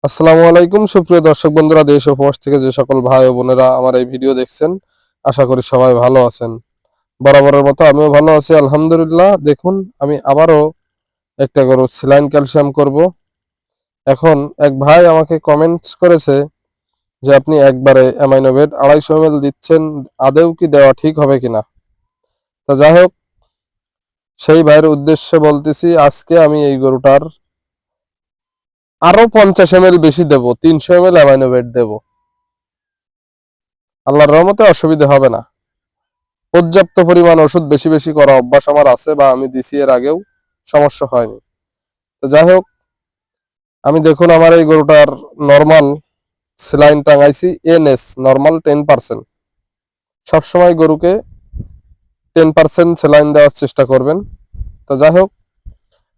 আসসালামু আলাইকুম সুপ্রিয় দর্শক বন্ধুরা, দেশ ও প্রবাস থেকে যে সকল ভাই ও বোনেরা আমার এই ভিডিও দেখছেন, আশা করি সবাই ভালো আছেন। বরাবরের মতো আমিও ভালো আছি আলহামদুলিল্লাহ। দেখুন, আমি আবারও একটা গরুর স্যালাইন ক্যালসিয়াম করব। এখন এক ভাই আমাকে কমেন্টস করেছে যে আপনি একবারে অ্যামাইনোভেট 250 ml দিচ্ছেন, আদৌ কি দেওয়া ঠিক হবে কিনা। তো যাই হোক, সেই ভাইয়ের উদ্দেশ্যে বলতেছি, আজকে আমি এই গরুটার আরো 50 ml বেশি দেব, 300 ml অ্যামাইনোভেট দেব। আল্লাহর রহমতে অসুবিধা হবে না। পর্যাপ্ত পরিমাণ ওষুধ বেশি বেশি করা অভ্যাস আমার আছে, বা আমি দিছি এর আগেও, সমস্যা হয়নি। তো যাই হোক, আমি দেখুন আমার এই গরুটার নর্মাল স্যালাইন টাঙাইছি এনএস নর্মাল 10%। সবসময় গরুকে 10% স্যালাইন দেওয়ার চেষ্টা করবেন। তো যাই হোক,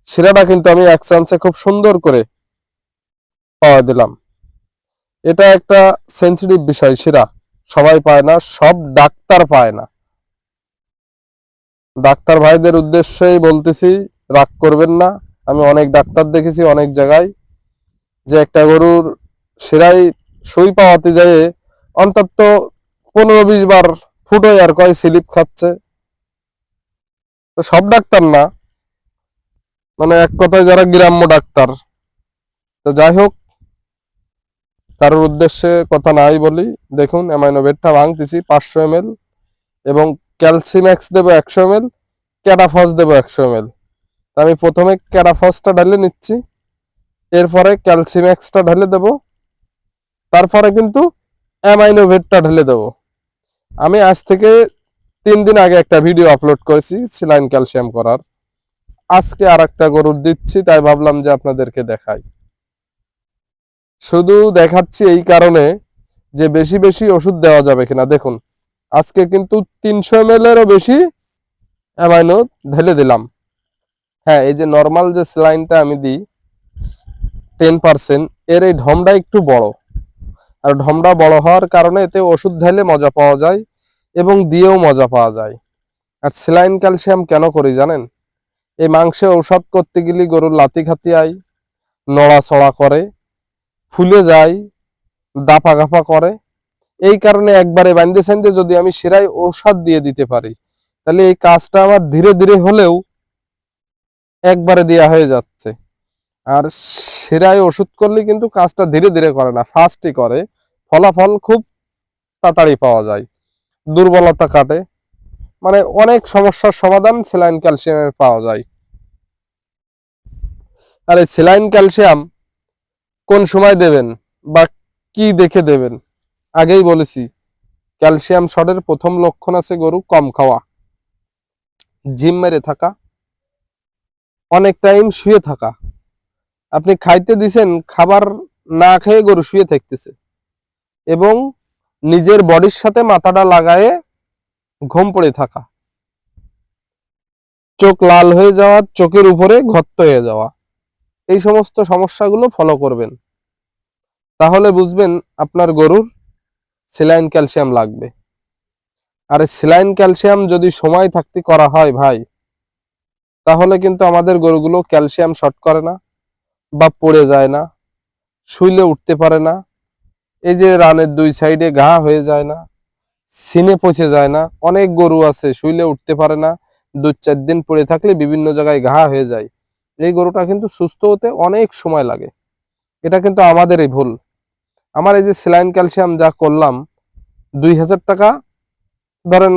শিরাটা কিন্তু আমি এক চান্সে খুব সুন্দর করে পাওয়া দিলাম। এটা একটা সেন্সিটিভ বিষয়, শিরা সবাই পায় না, সব ডাক্তার পায় না। ডাক্তার ভাইদের উদ্দেশ্যেই বলতেছি, রাগ করবেন না। আমি অনেক ডাক্তার দেখেছি অনেক জায়গায়, যে একটা গরুর শিরায় সুই পাওয়াতে যায় অন্তত 15-20 বার ফুটোয় আর কয় স্লিপ খাচ্ছে। তো সব ডাক্তার না, মানে এক কথায় যারা গ্রাম্য ডাক্তার। তো যাই হোক, কারোর উদ্দেশ্যে কথা নাই বলি। দেখুন, অ্যামাইনোভেটটা ভাঙতেছি 500 ml, এবং ক্যালসিম্যাক্স দেবো 100 ml, ক্যাডাফস দেবো 100 ml। আমি প্রথমে ক্যাডাফসটা ঢেলে নিচ্ছি, এরপরে ক্যালসিম্যাক্সটা ঢেলে দেব, তারপরে কিন্তু অ্যামাইনোভেটটা ঢেলে দেব। আমি আজ থেকে 3 দিন আগে একটা ভিডিও আপলোড করেছি স্যালাইন ক্যালসিয়াম করার। আজকে আর একটা গরুর দিচ্ছি, তাই ভাবলাম যে আপনাদেরকে দেখাই। শুধু দেখাচ্ছি এই কারণে যে বেশি বেশি ওষুধ দেওয়া যাবে কিনা। দেখুন, আজকে কিন্তু 300 ml এরও বেশি অ্যামাইনো ঢেলে দিলাম। হ্যাঁ, এই যে নর্মাল যে স্যালাইনটা আমি দিই 10%, এর এই ঢমটা একটু বড়, আর ঢমটা বড় হওয়ার কারণে এতে ওষুধ ঢেলে মজা পাওয়া যায় এবং দিয়েও মজা পাওয়া যায়। আর স্যালাইন ক্যালসিয়াম কেন করি জানেন? এই মাংসে ঔষধ করতে গেলে গরুর লাতি খাতিয়ায়, নড়াচড়া করে, ফুলে যায়, দাপা গাপা করে। এই কারণে একবারে বান্ধে সাইন্দে যদি আমি শিরায় ঔষধ দিয়ে দিতে পারি, তাহলে এই কাজটা আমার ধীরে ধীরে হলেও একবারে দেয়া হয়ে যাচ্ছে। আর শিরায় ওষুধ করলে কিন্তু কাজটা ধীরে ধীরে করে না, ফাস্টই করে। ফলাফল খুব তাড়াতাড়ি পাওয়া যায়, দুর্বলতা কাটে, মানে অনেক সমস্যার সমাধান স্যালাইন ক্যালসিয়ামে পাওয়া যায়। আর এই স্যালাইন ক্যালসিয়াম কোন সময় দেবেন বা কি দেখে দেবেন, আগেই বলেছি। ক্যালসিয়াম শর্টের প্রথম লক্ষণ আছে গরু কম খাওয়া, জিম মেরে থাকা, অনেক টাইম শুয়ে থাকা। আপনি খাইতে দিছেন, খাবার না খেয়ে গরু শুয়ে থাকতেছে, এবং নিজের বডির সাথে মাথাটা লাগায়ে ঘুম পড়ে থাকা, চোখ লাল হয়ে যাওয়া, চোখের উপরে ঘট্ট হয়ে যাওয়া, এই সমস্ত সমস্যাগুলো ফলো করবেন। তাহলে বুঝবেন আপনার গরুর স্যালাইন ক্যালসিয়াম লাগবে। আর স্যালাইন ক্যালসিয়াম যদি সময় থাকতে করা হয় ভাই, তাহলে কিন্তু আমাদের গরুগুলো ক্যালসিয়াম শর্ট করে না, বা পড়ে যায় না, শুইলে উঠতে পারে না, এই যে রানের 2 সাইডে ঘা হয়ে যায় না, সিনে পচে যায় না। অনেক গরু আছে শুইলে উঠতে পারে না, 2-4 দিন পড়ে থাকলে বিভিন্ন জায়গায় ঘা হয়ে যায়। এই গরুটা কিন্তু সুস্থ হতে অনেক সময় লাগে। এটা কিন্তু আমাদেরই ভুল। আমার এই যে স্যালাইন ক্যালসিয়াম যা করলাম, 2000 টাকা ধরেন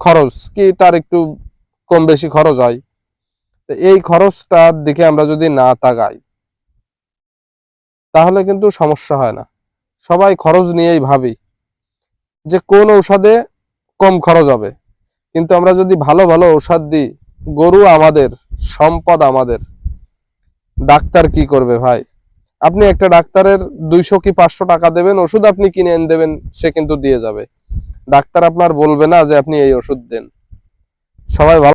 খরচ, কি তার একটু কম বেশি খরচ হয়। এই খরচটার দিকে আমরা যদি না তাকাই, তাহলে কিন্তু সমস্যা হয় না। সবাই খরচ নিয়েই ভাবি যে কোন ঔষধে কম খরচ হবে, কিন্তু আমরা যদি ভালো ভালো ঔষধ দিই, গরু আমাদের সম্পদ আমাদের। ডাক্তার কি করবে ভাই? আপনি একটা ডাক্তারের 200 কি 500 টাকা দেবেন, ওষুধ আপনি কিনে এনে দেবেন, সে কিন্তু দিয়ে যাবে। ডাক্তার আপনার বলবে না যে আপনি এই ওষুধ দেন। সবাই ভালো